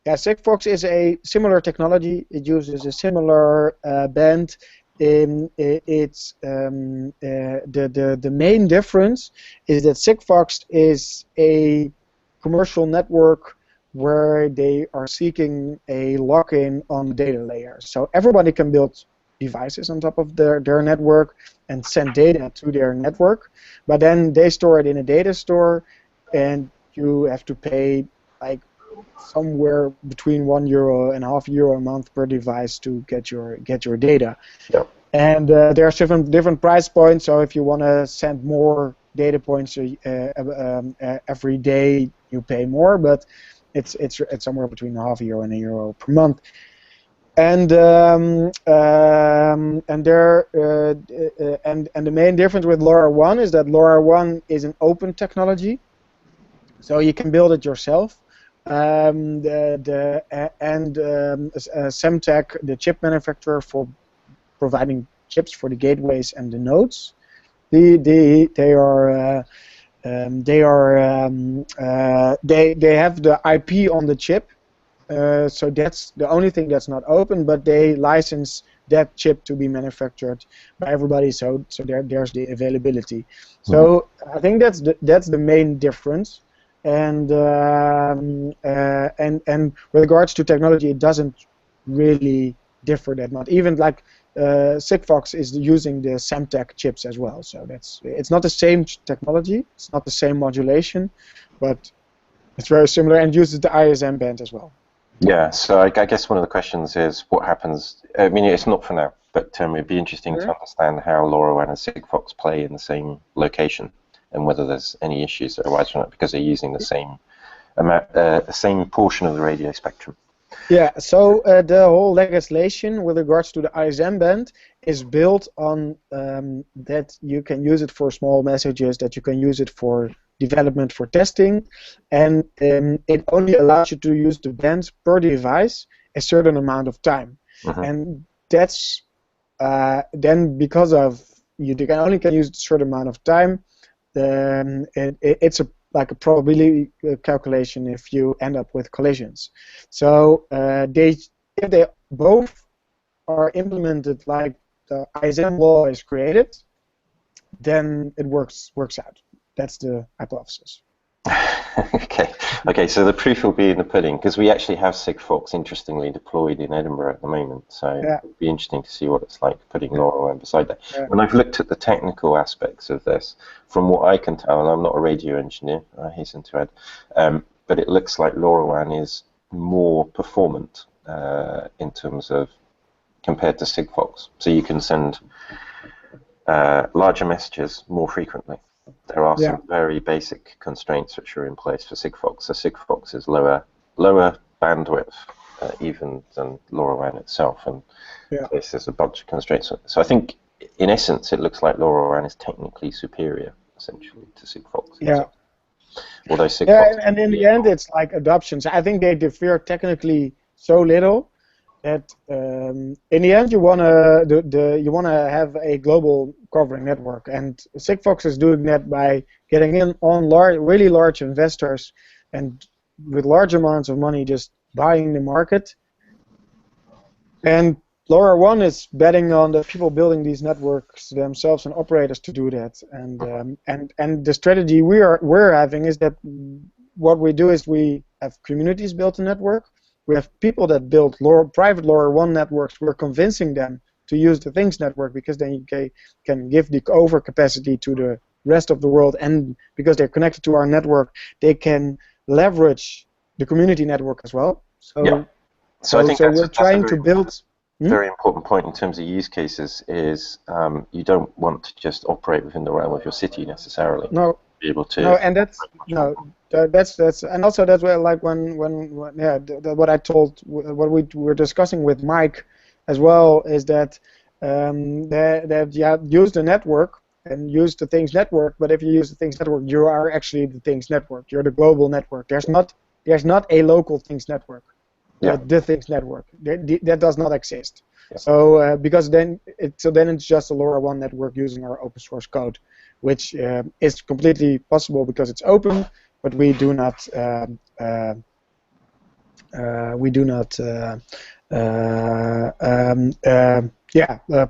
Sigfox is a similar technology. It uses a similar band. It's the main difference is that Sigfox is a commercial network where they are seeking a lock-in on the data layer. So everybody can build devices on top of their network and send data to their network, but then they store it in a data store, and you have to pay like somewhere between €1 and €0.5 a month per device to get your data. Yep. And there are different price points. So if you want to send more data points every day, you pay more, but it's somewhere between €0.5 and €1 per month. And the main difference with LoRaWAN is that LoRaWAN is an open technology, so you can build it yourself. Semtech, the chip manufacturer for providing chips for the gateways and the nodes, they have the IP on the chip. So that's the only thing that's not open, but they license that chip to be manufactured by everybody. So there's the availability. So I think that's the main difference. And with regards to technology, it doesn't really differ that much. Even like Sigfox is using the Semtech chips as well. So it's not the same technology. It's not the same modulation, but it's very similar and uses the ISM band as well. Yeah, so I guess one of the questions is what happens. I mean, it's not for now, but it'd be interesting to understand how LoRaWAN and Sigfox play in the same location, and whether there's any issues that arise from it because they're using the same same portion of the radio spectrum. Yeah, so the whole legislation with regards to the ISM band is built on that you can use it for small messages, that you can use it for development, for testing, and it only allows you to use the band per device a certain amount of time. And that's then because of you only can use a certain amount of time, it's like a probability calculation if you end up with collisions. So if they both are implemented like the ISM law is created, then it works out. That's the hypothesis. Okay. So the proof will be in the pudding, because we actually have Sigfox, interestingly, deployed in Edinburgh at the moment. So it'll be interesting to see what it's like putting LoRaWAN beside that. When I've looked at the technical aspects of this, from what I can tell, and I'm not a radio engineer, I hasten to add, but it looks like LoRaWAN is more performant in terms of compared to Sigfox. So you can send larger messages more frequently. There are some very basic constraints which are in place for Sigfox. So Sigfox is lower bandwidth even than LoRaWAN itself, and there's a bunch of constraints. So I think, in essence, it looks like LoRaWAN is technically superior, essentially, to Sigfox. Yeah. Although Sigfox and in the end, it's like adoptions. I think they differ technically so little that in the end you wanna have a global covering network, and Sigfox is doing that by getting in on really large investors and with large amounts of money just buying the market. And LoRaWAN is betting on the people building these networks themselves and operators to do that. And the strategy we're having is that what we do is we have communities build a network. We have people that build private LoRaWAN networks. We're convincing them to use the Things network because then you can give the overcapacity to the rest of the world, and because they're connected to our network, they can leverage the community network as well. So, I think we're trying to build. Very important point in terms of use cases is you don't want to just operate within the realm of your city necessarily. No. Be able to. No, and that's and also that's where like when what I told what we were discussing with Mike as well is that use the network and use the Things network, but if you use the Things network, you are actually the Things network. You're the global network. There's not a local Things network. Yeah. the things network. That does not exist. Yeah. So because then it's just a LoRaWAN network using our open source code, which is completely possible because it's open, but we do not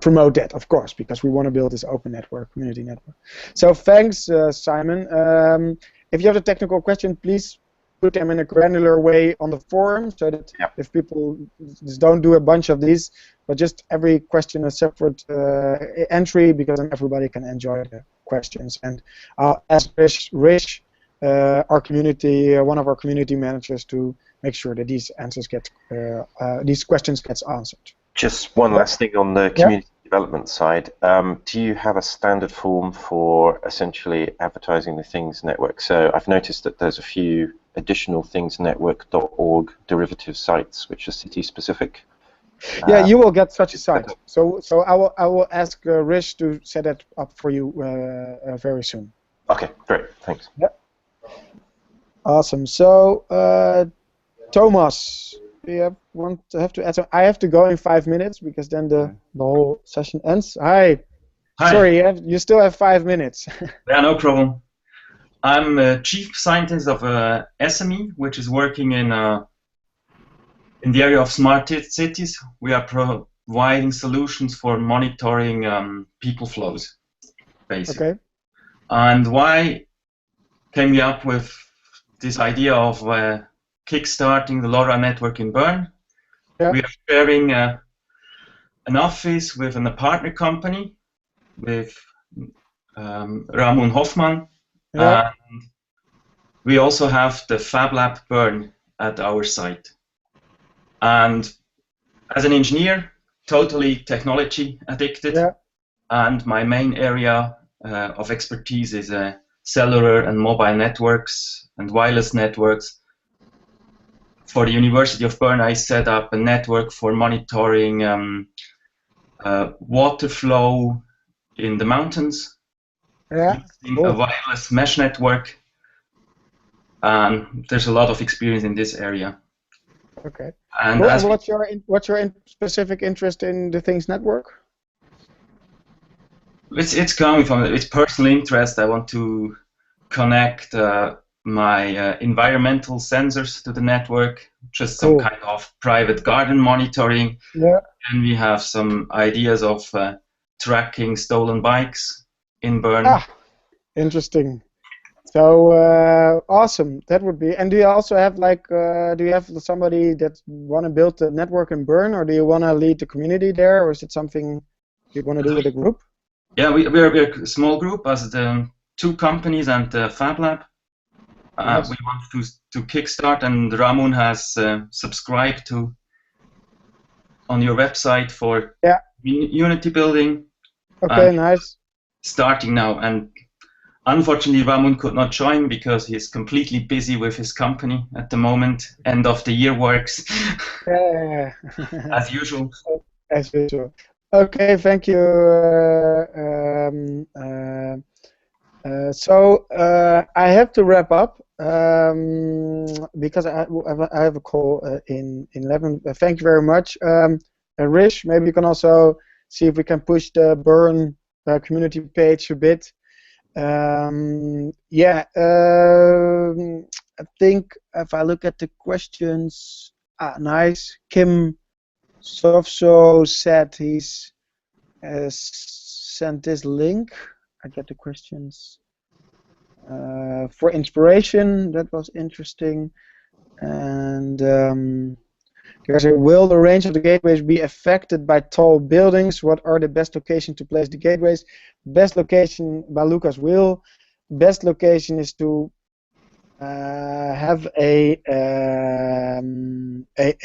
promote that, of course, because we want to build this open network, community network. So thanks, Simon. If you have a technical question, please put them in a granular way on the forum, so that if people just don't do a bunch of these, but just every question a separate entry, because then everybody can enjoy the questions. And I'll ask Rish, our community, one of our community managers, to make sure that these answers these questions gets answered. Just one last thing on the community development side. Do you have a standard form for essentially advertising the Things Network? So I've noticed that there's a few additional thingsnetwork.org derivative sites which are city specific. Yeah, you will get such a site. So I will ask Rish to set that up for you very soon. Okay, great, thanks. Yeah. Awesome. So Thomas, you have to add some. I have to go in 5 minutes because then the whole session ends. Hi. Sorry, you still have 5 minutes. Yeah, no problem. I'm a chief scientist of SME, which is working in the area of smart cities. We are providing solutions for monitoring people flows, basically. Okay. And why came we up with this idea of kickstarting the LoRa network in Bern? Yeah. We are sharing an office with a partner company, with Ramon Hoffman. Yeah. And we also have the Fab Lab Bern at our site. And as an engineer, totally technology addicted. Yeah. And my main area of expertise is cellular and mobile networks and wireless networks. For the University of Bern, I set up a network for monitoring water flow in the mountains. Yeah. Using a wireless mesh network. There's a lot of experience in this area. Okay. And what's your specific interest in the Things Network? It's coming from it's personal interest. I want to connect my environmental sensors to the network, just some kind of private garden monitoring. Yeah. And we have some ideas of tracking stolen bikes in Bern. Ah, interesting. So awesome. That would be. And do you also have do you have somebody that want to build the network in Bern, or do you want to lead the community there, or is it something you want to do with a group? Yeah, we're a small group as the 2 companies and the Fab Lab. Nice. We want to kickstart, and Ramon has subscribed to on your website for Unity building. Okay, nice. Starting now, and unfortunately Ramon could not join because he's completely busy with his company at the moment. End of the year works. As usual. As usual. Okay, thank you. So I have to wrap up because I have a call in 11. Thank you very much. Rish, maybe you can also see if we can push the Bern community page a bit. I think if I look at the questions, nice. Kim Sofso said he's sent this link. I get the questions for inspiration. That was interesting. And there's a, will the range of the gateways be affected by tall buildings? What are the best locations to place the gateways? Best location by Lucas Will. Best location is to have a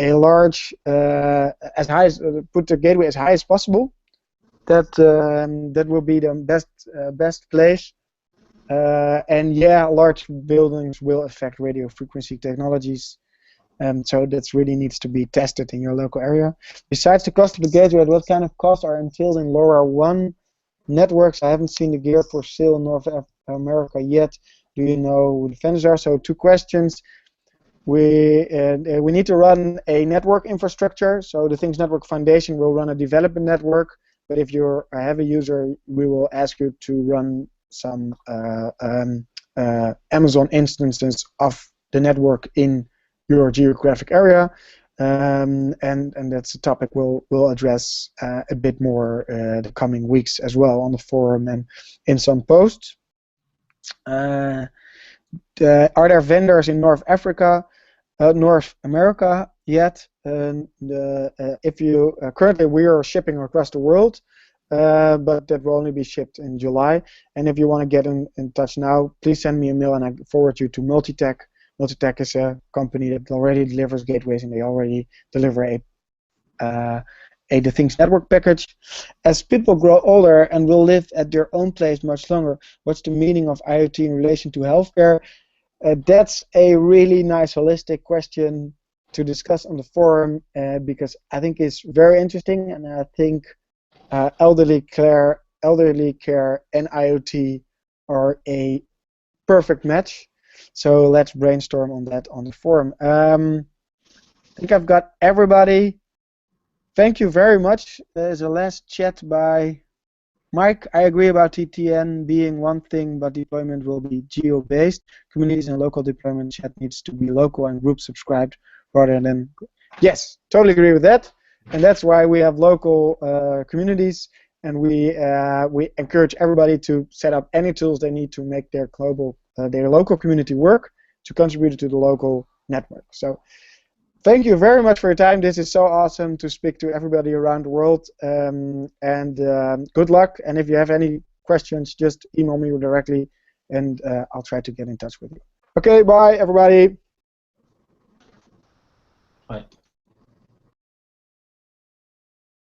large as high as put the gateway as high as possible. That will be the best place. And yeah, large buildings will affect radio frequency technologies. So that really needs to be tested in your local area. Besides the cost of the gateway, what kind of costs are entailed in LoRaWAN networks? I haven't seen the gear for sale in North America yet. Do you know who the vendors are? So 2 questions. we need to run a network infrastructure. So the Things Network Foundation will run a development network. But if you're a heavy user, we will ask you to run some Amazon instances of the network in your geographic area. And that's a topic we'll address a bit more the coming weeks as well on the forum and in some posts. Are there vendors in North America yet? If you currently we are shipping across the world, but that will only be shipped in July. And if you want to get in touch now, please send me a mail and I forward you to Multitech. Multitech is a company that already delivers gateways, and they already deliver the Things Network package. As people grow older and will live at their own place much longer, what's the meaning of IoT in relation to healthcare? That's a really nice holistic question to discuss on the forum because I think it's very interesting, and I think elderly care and IoT are a perfect match. So let's brainstorm on that on the forum. I think I've got everybody. Thank you very much. There's a last chat by Mike. I agree about TTN being one thing, but deployment will be geo-based. Communities and local deployment chat needs to be local and group subscribed rather than... Yes, totally agree with that. And that's why we have local communities, and we encourage everybody to set up any tools they need to make their local community work to contribute to the local network. So thank you very much for your time. This is so awesome to speak to everybody around the world, and good luck. And if you have any questions, just email me directly, and I'll try to get in touch with you. Okay, bye everybody. Bye.